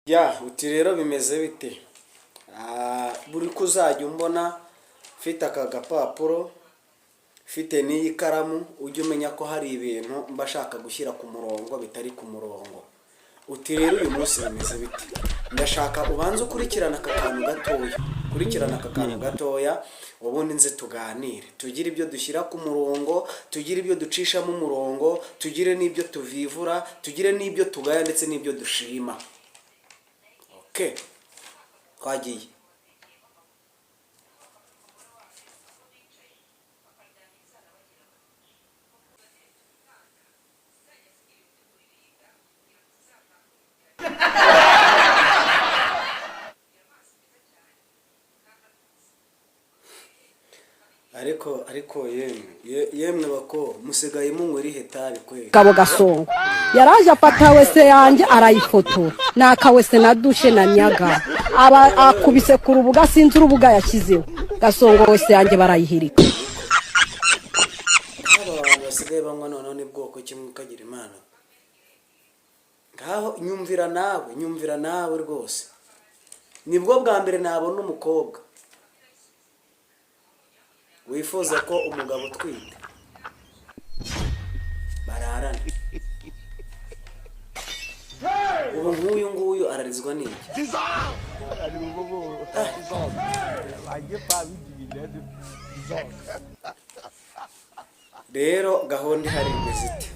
Ya uti rero bimeze bite buri kuzajya umbona mfite aka gapapuro mfite n'iyi karamu ujye umenya ko hari ibintu mba shaka gushyira ku murongo bitari ku murongo. Uti rero uyu munsi bimeze bite, ndashaka ubanze ukurikirana aka kantu gatoya ubundi nze tuganire, tugire ibyo dushyira ku murongo, tugire ibyo ducishamo umurongo, tugire n'ibyo tuvivura, tugire n'ibyo tugaya ndetse n'ibyo dushima. Okay, twagiye. ariko yemwe bako musigaye munywera ihetabi kwe Gabo Gasongo yaraje afata wese yanjye arayifotora nakawese na dushe na nyaga aba akubise ku rubuga sinzi urubuga yashyizeho Gasongo wese yanjye barayihirika. abantu basigaye banywa none bwoko kimwe ukagira imana ngaho nyumvira nawe rwose. Nibwo bwa mbere nabona umukobwa wifuza ko umugabo utwite bararana. Ubu nk'uyu nguyu ararizwa n'iki? Rero gahunda ihari imeze ite?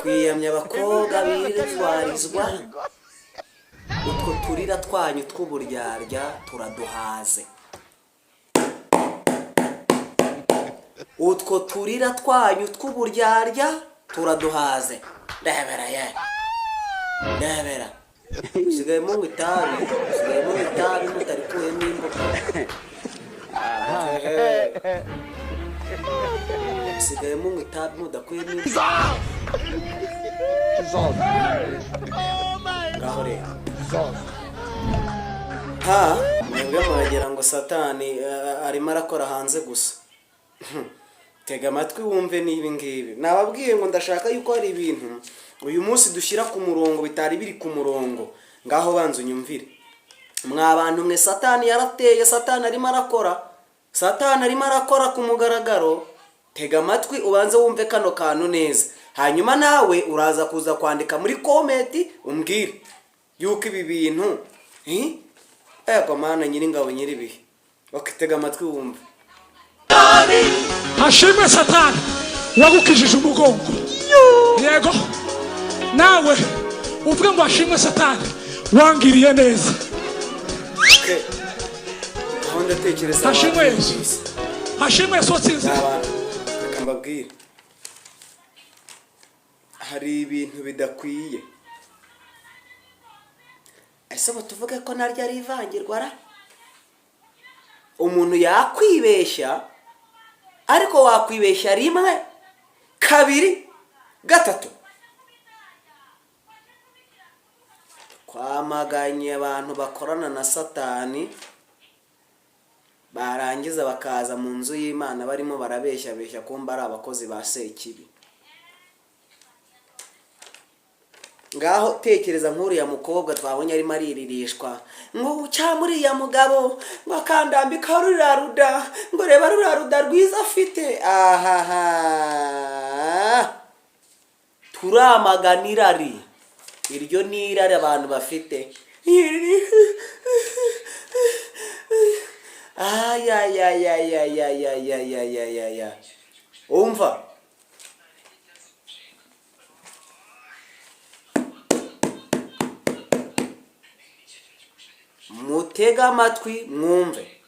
Twiyamye abakobwa birizwarizwa, utwo turira twanyu tw'uburyarya turaduhaze. Utwo turira twanyu tw'uburyarya turaduhaze. Ndebera usigaye mu itabi mutari kuyemo imbuga. Usigaye mu itabi mudakuyemo imbuga. Ngaho rero mwebwe muragira ngo satani arimo arakora hanze gusa. Tega amatwi wumve n'ibi ngibi nababwiye ngo ndashaka yuko hari ibintu uyu munsi dushyira ku murongo bitari biri ku murongo. Ngaho banza unyumvire mwa bantu mwe, satani yarateye, satani arimo arakora ku mugaragaro. Tega amatwi ubanze wumve kano kantu neza, hanyuma nawe uraza kuza kwandika muri komenti umbwire yuko ibi bintu ego mana nyiringabo nyiribihe. Bakitega amatwi wumve. Hashimwe satani wagukijije umugongo. Yego nawe uvuga ngo hashimwe satani wangiriye neza. Okay, honda tekereza hashimwe sotsinze. Akambabwira hari ibintu bidakwiye. Ese tuvuge ko naryo ari ivangirwa ra? Umuntu yakwibeshya, ariko wakwibeshya rimwe kabiri gatatu. Kwamaganye abantu bakorana na satani barangiza bakaza mu nzu y'Imana barimo barabeshya kumba ari abakozi ba Sekibi. Ngaho tekereza nk'uriya mukobwa twabonye arimo ariririshwa ngo cyamuriya mugabo ngo akandambika ruraruda ngo reba ruraruda rwiza afite. Turamaganira ari iryo nirari abantu bafite. Umva mutega amatwi mwumve.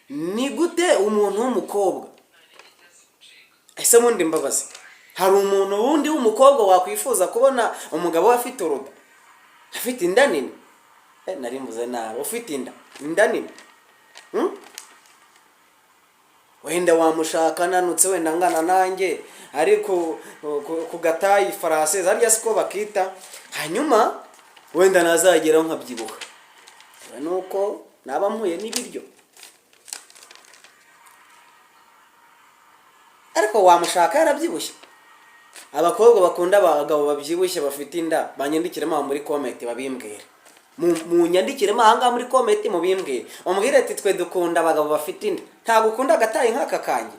Ni gute umuntu w'umukobwa, ese mundi mbabazi, hari umuntu wundi w'umukobwa wakwifuza kubona umugabo we afite uruda, afite inda nini? Nari mvuze nawe ufite inda nini. Wenda wamushaka nanutse wenda ngana nanjye ariko kugatayi farase zarya siko bakita, hanyuma wenda nazagera nkabyibuha nuko naba mpuye n'ibiryo. ariko wamushaka yarabyibushye. Abakobwa bakunda abagabo babyibushye bafite inda banyandikiremo muri comment babimbwira. Mu nyandikiremo ahanga muri comment mubimbwira. Umbwire ati twe dukunda abagabo bafite inda. Nta gukunda agataye nk'aka kanjye.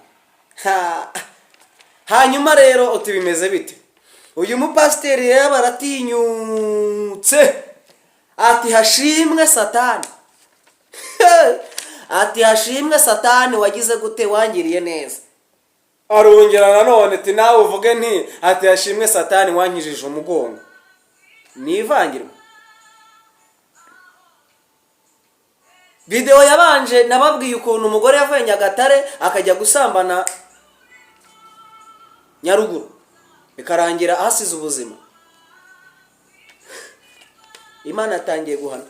Hanyuma rero utibimeze bite? Uyu mupasiteri yaba aratinyutse ati hashimwe Satani. Ati hashimwe Satani wagize gute wangiriye neza. Arongera nanone ati nawe uvuge nti ati hashimwe Satani wankijije umugongo. Nivangirwa. Video yabanje nababwiye ukuntu umugore yavuye Nyagatare akajya gusambana Nyaruguru bikarangira ahasize ubuzima. Imana atangiye guhana.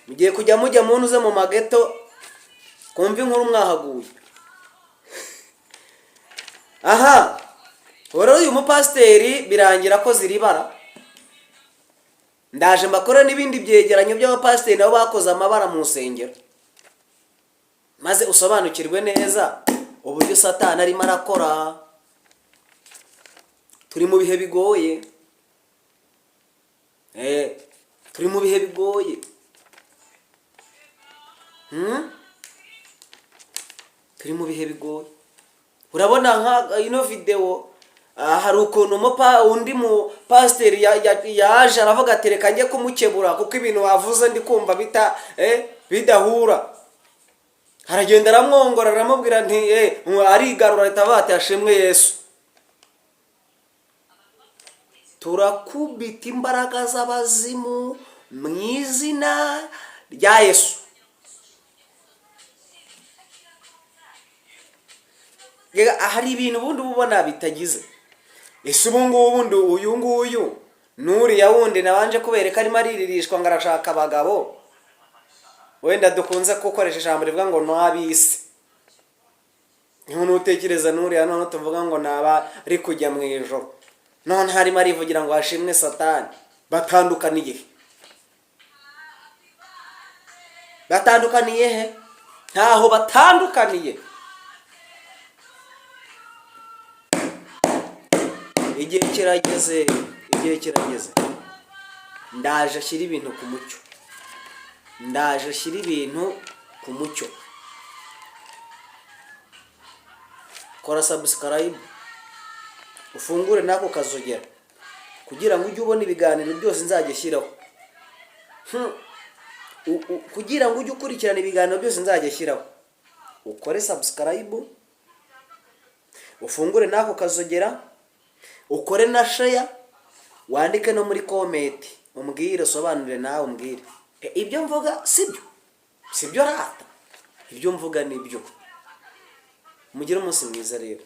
Mugiye kujya mujya munuze mu mageto kumva inkuru mwahaguye. Aha woro uyu mupasiteri birangira ko ziribara. Ndaje mbakora n'ibindi byegeranyo by'abapasiteri nabo bakoze amabara mu nsengero, maze usobanukirwe neza uburyo Satani arimo arakora. Turi mu bihe bigoye. Turi mu bihe bigoye. Turi mu bihe bigoye. Urabona nka ino video hari ukuntu undi mu pastor yaje aravuga ati reka njye kumukebura kuko ibintu wavuze ndi kumva bidahura. Haragenda aramwongora aramubwira nti arigarura itabate yashimwe Yesu. Turakubita imbaraga z'abazimu mu izina rya Yesu. Hari ibintu bundi ubona bitagize. Ese ubu uyu nguyu nuriya wundi nabanje kubereka arimo ariririshwa ngo arashaka abagabo. Wenda dukunze gukoresha ijambo rivuga ngo no abisi. None utekereza nuriya none tuvuga ngo naba ari kujya mu ijoro. None harimo arivugira ngo hashimwe Satani. Batandukaniye. Batandukaniye he? Ntaho batandukaniye. Igihe kirageze. Ndaje ashyira ibintu ku mucyo. Kora subscribe. Ufungure nako kazogera kugira ngo ujye ubona ibiganiro byose nzajye shyiraho. Kugira ngo ujye ukurikirana ibiganiro byose nzajye shyiraho. Ukore subscribe. Ufungure nako kazogera. Ukore na share. Wandike no muri comment. Umbwire sobanure nawe umbwire. Ibyo mvuga sibyo rata. Ibyo mvuga nibyo. Mugire umunsi mwiza rero.